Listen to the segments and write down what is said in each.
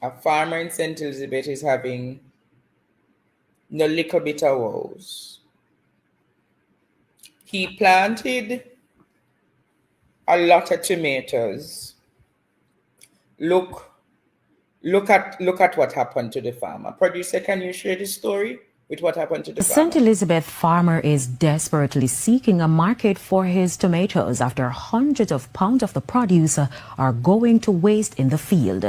A farmer in St. Elizabeth is having no little bit of woes. He planted a lot of tomatoes. Look, look at what happened to the farmer. Producer, can you share the story with what happened to the The St. farmer? Elizabeth farmer is desperately seeking a market for his tomatoes after hundreds of pounds of the produce are going to waste in the field.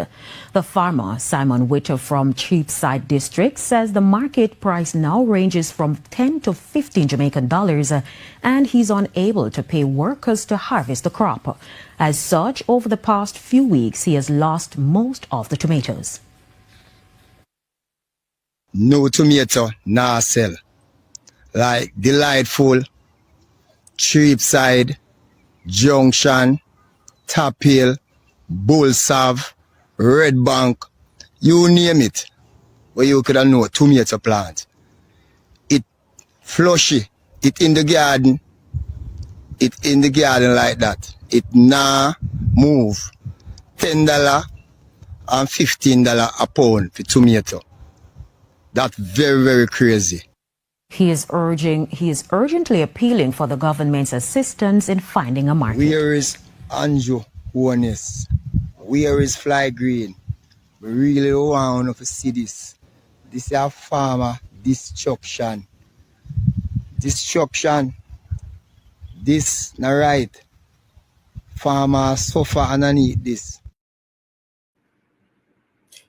The farmer, Simon Witter from Cheapside District, says the market price now ranges from 10 to 15 Jamaican dollars and he's unable to pay workers to harvest the crop. As such, over the past few weeks, he has lost most of the tomatoes. No tomato, nah sell. Like Delightful, Cheapside, Junction, Top Hill, Bullsav, Red Bank, you name it, where you could have know tomato plant. It flushy, it in the garden like that. It nah move. $10 and $15 a pound for tomato. That's very, very crazy. He is urgently appealing for the government's assistance in finding a market. Where is Andrew Honest? Where is Fly Green? We really want to see this. This is a farmer destruction. Destruction. This not right. Farmers suffer underneath this.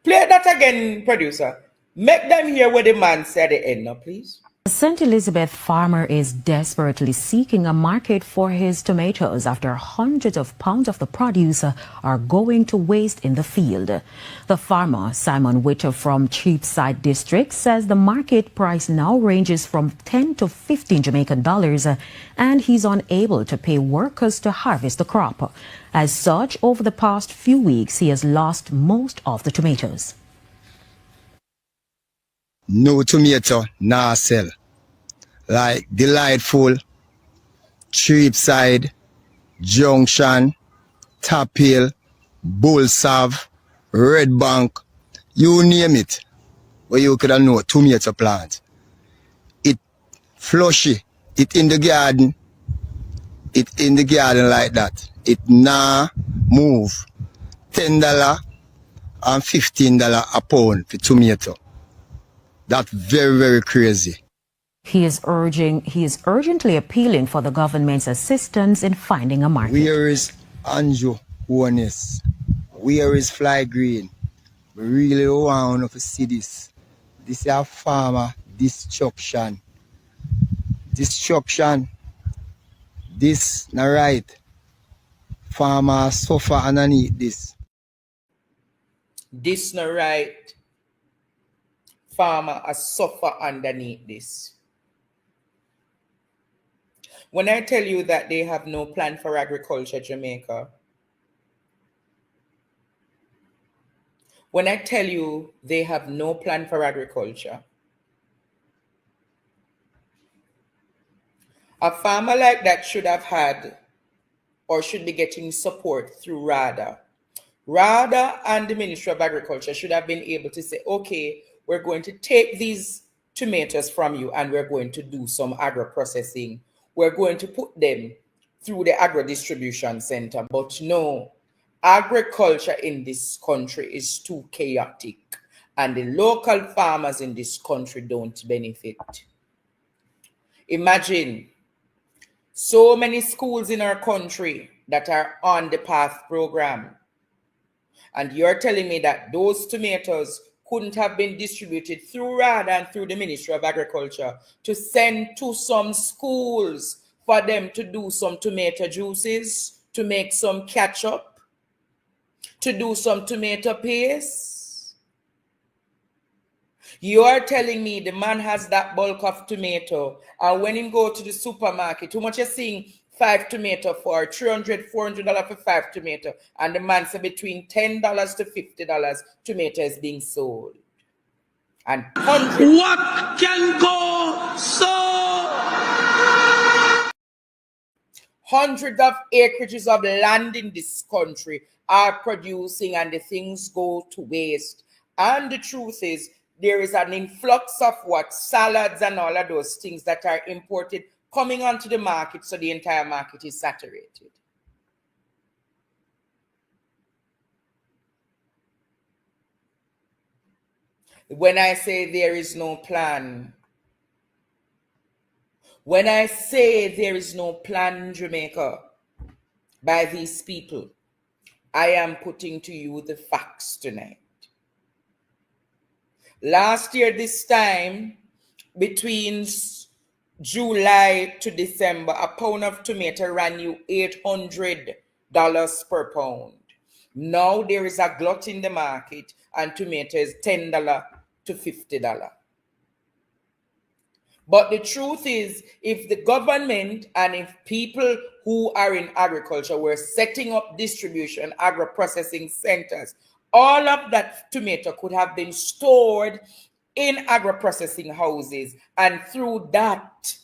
Play that again, producer. Make them hear what the man said at the end now, please. The St. Elizabeth farmer is desperately seeking a market for his tomatoes after hundreds of pounds of the produce are going to waste in the field. The farmer, Simon Witter from Cheapside District, says the market price now ranges from 10 to 15 Jamaican dollars and he's unable to pay workers to harvest the crop. As such, over the past few weeks, he has lost most of the tomatoes. No tomato, nah sell. Like Delightful, Cheapside, Junction, Top Hill, Bullsav, Red Bank, you name it, where you could have know tomato plant. It flushy, it in the garden like that. It nah move. $10 and $15 a pound for tomato. That's very, very crazy. He is urgently appealing for the government's assistance in finding a market. Where is Andrew Honest? Where is Fly Green? We really want to see this. This is a farmer destruction. Destruction. This not right. Farmers suffer underneath this. This not right. Farmer suffer underneath this. When I tell you that they have no plan for agriculture, Jamaica, when I tell you they have no plan for agriculture, a farmer like that should have had or should be getting support through RADA. RADA and the Ministry of Agriculture should have been able to say, okay, we're going to take these tomatoes from you and we're going to do some agro-processing. We're going to put them through the agro-distribution center. But no, agriculture in this country is too chaotic and the local farmers in this country don't benefit. Imagine so many schools in our country that are on the PATH program. And you're telling me that those tomatoes couldn't have been distributed through RAD and through the Ministry of Agriculture to send to some schools for them to do some tomato juices, to make some ketchup, to do some tomato paste. You're telling me the man has that bulk of tomato, and when he go to the supermarket, how much you seeing 5 tomato for? $300, $400 for 5 tomato, and the man said between $10 to $50 tomato is being sold. And hundreds. What can go so? Hundreds of acreages of land in this country are producing, and the things go to waste. And the truth is, there is an influx of what? Salads and all of those things that are imported coming onto the market, so the entire market is saturated. When I say there is no plan, when I say there is no plan in Jamaica by these people, I am putting to you the facts tonight. Last year, this time, between July to December, a pound of tomato ran you $800 per pound. Now there is a glut in the market and tomato is $10 to $50. But the truth is, if the government and if people who are in agriculture were setting up distribution, agro-processing centers, all of that tomato could have been stored in agro-processing houses. And through that,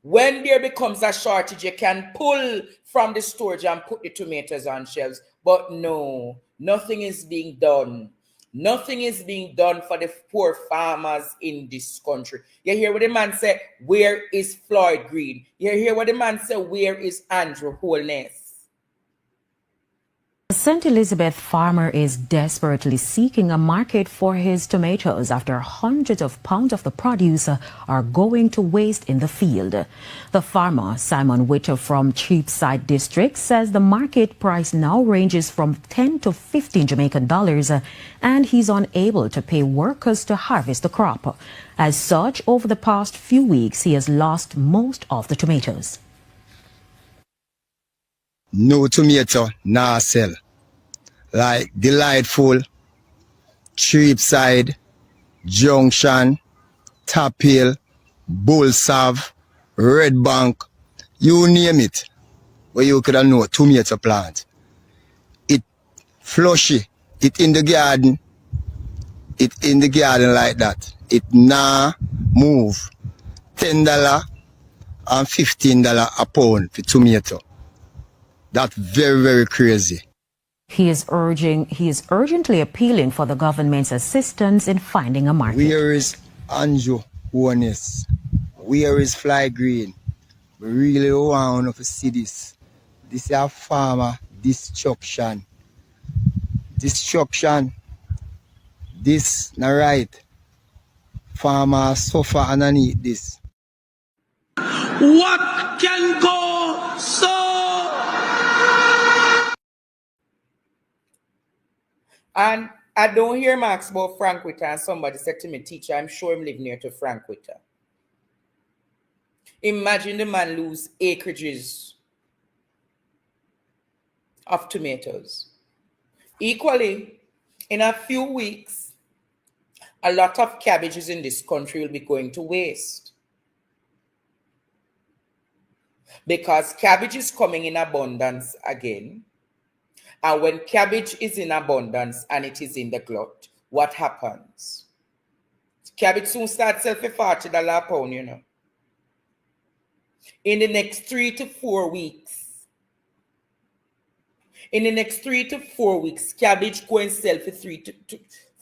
when there becomes a shortage, you can pull from the storage and put the tomatoes on shelves. But no, nothing is being done. Nothing is being done for the poor farmers in this country. You hear what the man say, where is Floyd Green? You hear what the man say, where is Andrew Holness? The St. Elizabeth farmer is desperately seeking a market for his tomatoes after hundreds of pounds of the produce are going to waste in the field. The farmer, Simon Witter from Cheapside District, says the market price now ranges from 10 to 15 Jamaican dollars and he's unable to pay workers to harvest the crop. As such, over the past few weeks, he has lost most of the tomatoes. No tomato, nah sell. Like Delightful, Cheapside, Junction, Top Hill, Bullsav, Red Bank, you name it, where you could have know tomato plant. It flushy, it in the garden like that. It nah move. $10 and $15 a pound for tomato. That's very, very crazy. He is urgently appealing for the government's assistance in finding a market. Where is Andrew Holness? Where is Fly Green? We really want to see this. This is a farmer destruction. Destruction. This not right. Farmers suffer underneath this. What can go so? And I don't hear Max about Frank Witter, and somebody said to me, teacher, I'm sure I'm living near to Frank Witter. Imagine the man lose acreages of tomatoes. Equally, in a few weeks, a lot of cabbages in this country will be going to waste. Because cabbage is coming in abundance again. And when cabbage is in abundance and it is in the glut, what happens? Cabbage soon starts selling for $40 a pound, you know. In the next 3 to 4 weeks, cabbage go and sell for $40,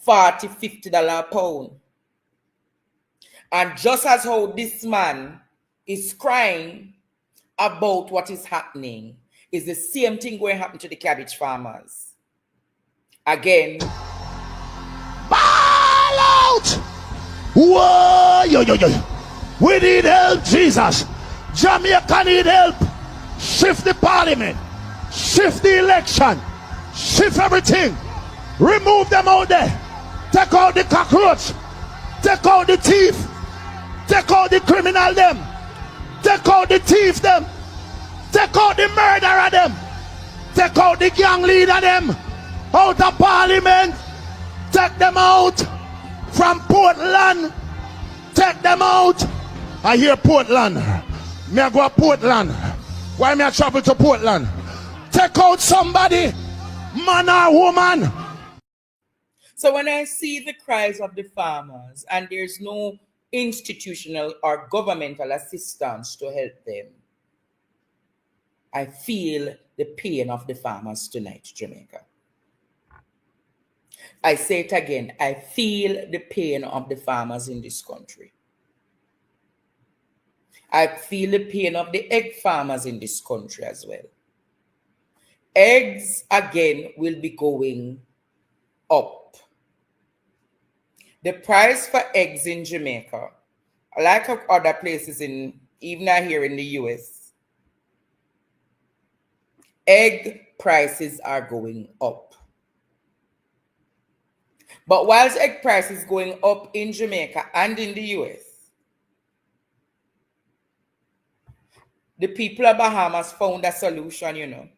$50 a pound. And just as how this man is crying about what is happening, is the same thing going to happen to the cabbage farmers. Again. Ball out! Whoa! Yo, yo, yo. We need help, Jesus. Jamaica need help. Shift the parliament. Shift the election. Shift everything. Remove them out there. Take out the cockroach. Take out the thief. Take out the criminal them. Take out the thief them. Take out the murderer them. Take out the gang leader them. Out of parliament. Take them out. From Portland. Take them out. I hear Portland. Me I go to Portland. Why me I travel to Portland? Take out somebody. Man or woman. So when I see the cries of the farmers and there's no institutional or governmental assistance to help them, I feel the pain of the farmers tonight, Jamaica. I say it again, I feel the pain of the farmers in this country. I feel the pain of the egg farmers in this country as well. Eggs again will be going up. The price for eggs in Jamaica, like other places even here in the US, egg prices are going up. But whilst egg prices going up in Jamaica and in the US, the people of Bahamas found a solution, you know.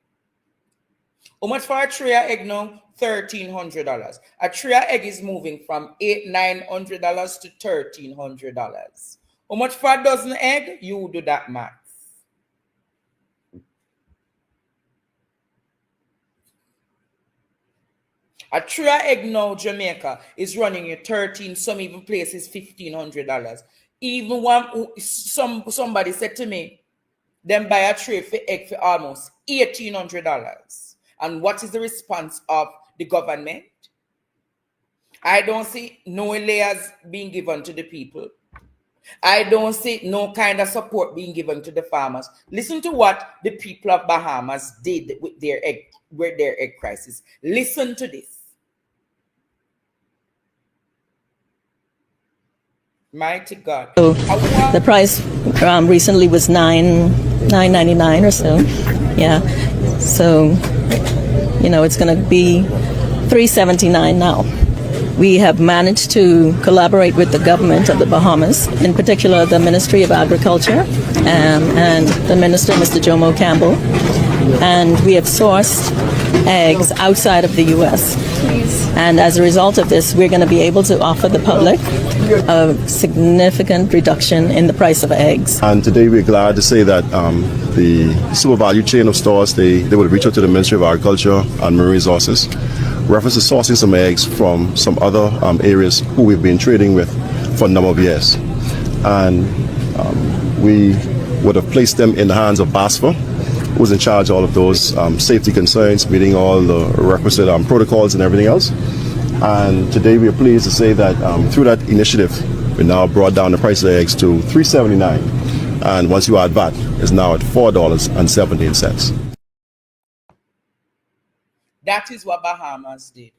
How much for a tray of egg now? $1,300. A tray of egg is moving from $900 to $1,300. How much for a dozen egg? You do that math. A tray of egg now, Jamaica, is running you $13, some even places $1,500. Even somebody said to me, them buy a tray for egg for almost $1,800. And what is the response of the government? I don't see no layers being given to the people. I don't see no kind of support being given to the farmers. Listen to what the people of Bahamas did with their egg crisis. Listen to this. Mighty God. So the price recently was $9.99 or so. Yeah. So, you know, it's going to be $3.79 now. We have managed to collaborate with the government of the Bahamas, in particular the Ministry of Agriculture and the Minister, Mr. Jomo Campbell. And we have sourced eggs outside of the U.S. And as a result of this, we're going to be able to offer the public a significant reduction in the price of eggs. And today we're glad to say that the super value chain of stores, they will reach out to the Ministry of Agriculture and Marine Resources, reference to sourcing some eggs from some other areas who we've been trading with for a number of years. And we would have placed them in the hands of BASFA, who was in charge of all of those safety concerns, meeting all the requisite protocols and everything else. And today we are pleased to say that through that initiative, we now brought down the price of eggs to $3.79. And once you add VAT, it's now at $4.17. That is what Bahamas did.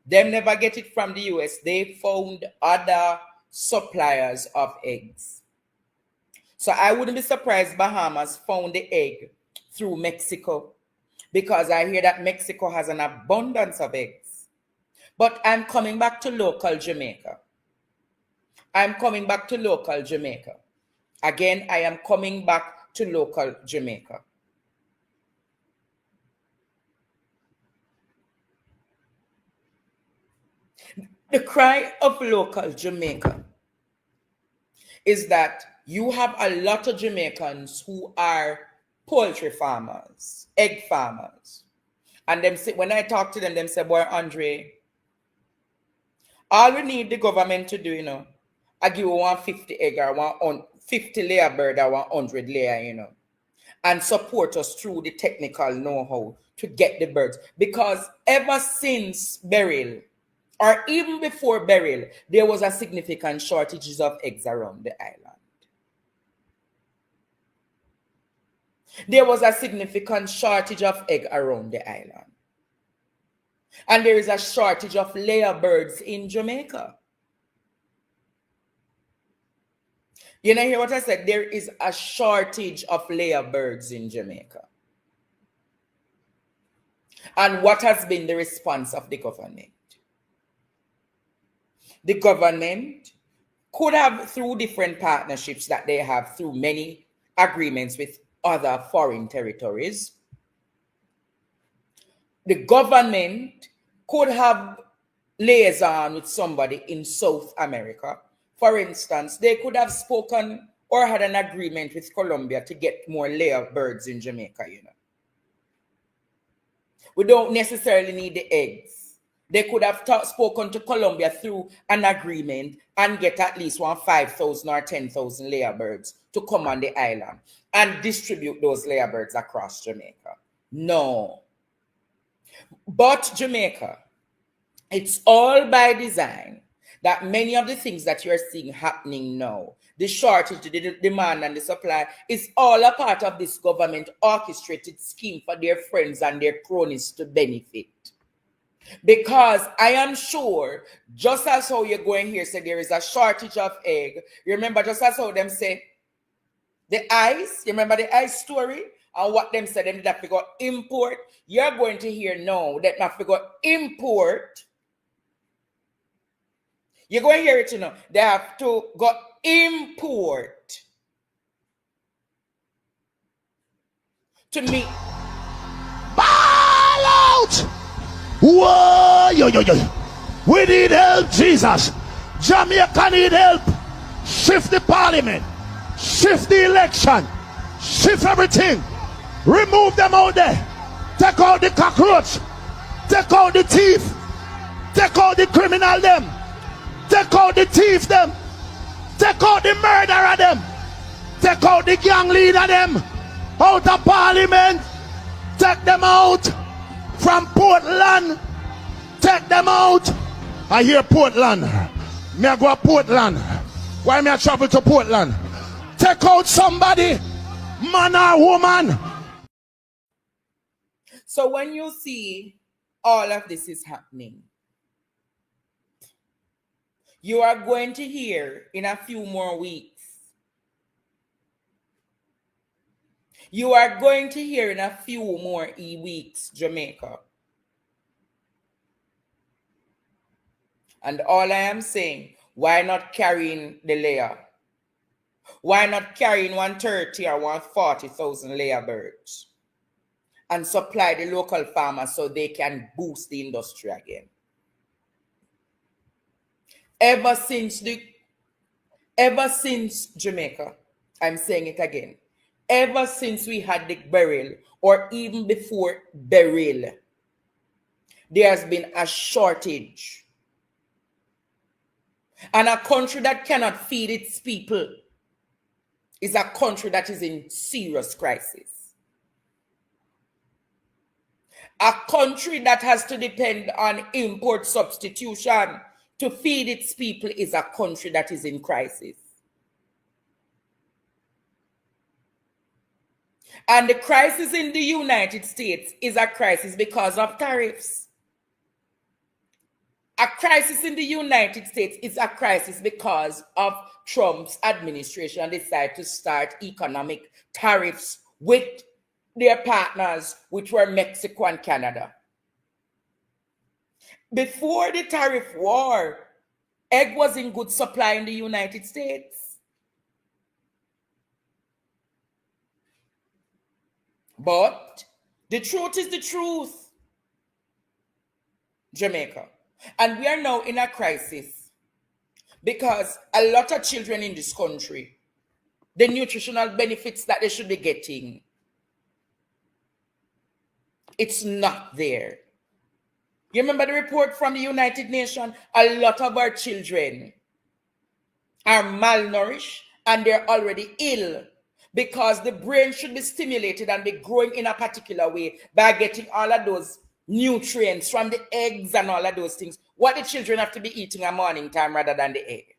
Them never get it from the US. They found other suppliers of eggs. So I wouldn't be surprised Bahamas found the egg through Mexico, because I hear that Mexico has an abundance of eggs. But I'm coming back to local Jamaica. I'm coming back to local Jamaica. Again, I am coming back to local Jamaica. The cry of local Jamaica is that you have a lot of Jamaicans who are poultry farmers, egg farmers. And them say, when I talk to them, them say, boy, Andre, all we need the government to do, you know, I give you 150 egg or 150 layer bird or 100 layer, you know, and support us through the technical know-how to get the birds. Because ever since burial, or even before burial, there was a significant shortages of eggs around the island. There was a significant shortage of egg around the island. And there is a shortage of layer birds in Jamaica. You know, hear what I said? There is a shortage of layer birds in Jamaica. And what has been the response of the government? The government could have, through different partnerships that they have, through many agreements with other foreign territories, the government could have liaison with somebody in South America. For instance, they could have spoken or had an agreement with Colombia to get more layer birds in Jamaica, you know. We don't necessarily need the eggs. They could have spoken to Colombia through an agreement and get at least 5,000 or 10,000 layer birds to come on the island and distribute those layer birds across Jamaica. No. But Jamaica It's all by design that many of the things that you're seeing happening now, the shortage, the demand, and the supply, is all a part of this government orchestrated scheme for their friends and their cronies to benefit. Because I am sure, just as how you're going here, say there is a shortage of egg. You remember, just as how them say the ice, you remember the ice story? And what them said, them did have to go import. You're going to hear now that they have to go import. You're going to hear it, you know. They have to go import to meet. Ball out! Whoa! Yo, yo, yo. We need help, Jesus. Jamaica need help. Shift the parliament. Shift the election. Shift everything. Remove them out there. Take out the cockroach. Take out the thief. Take out the criminal them. Take out the thief them. Take out the murderer them. Take out the gang leader them. Out of parliament. Take them out. From Portland. Take them out. I hear Portland. Me I go to Portland. Why me I travel to Portland? Take out somebody. Man or woman. So when you see all of this is happening, you are going to hear in a few more weeks. You are going to hear in a few more weeks, Jamaica. And all I am saying, why not carrying the layer? Why not carrying 130 or 140,000 layer birds and supply the local farmers so they can boost the industry again? Ever since Jamaica, I'm saying it again, ever since we had the barrel, or even before barrel, there has been a shortage. And a country that cannot feed its people is a country that is in serious crisis. A country that has to depend on import substitution to feed its people is a country that is in crisis. And the crisis in the United States is a crisis because of tariffs. A crisis in the United States is a crisis because of Trump's administration decided to start economic tariffs with their partners, which were Mexico and Canada. Before the tariff war, egg was in good supply in the United States. But the truth is the truth, Jamaica. And we are now in a crisis because a lot of children in this country, the nutritional benefits that they should be getting, it's not there. You remember the report from the United Nations? A lot of our children are malnourished and they're already ill because the brain should be stimulated and be growing in a particular way by getting all of those nutrients from the eggs and all of those things. What the children have to be eating at morning time rather than the egg.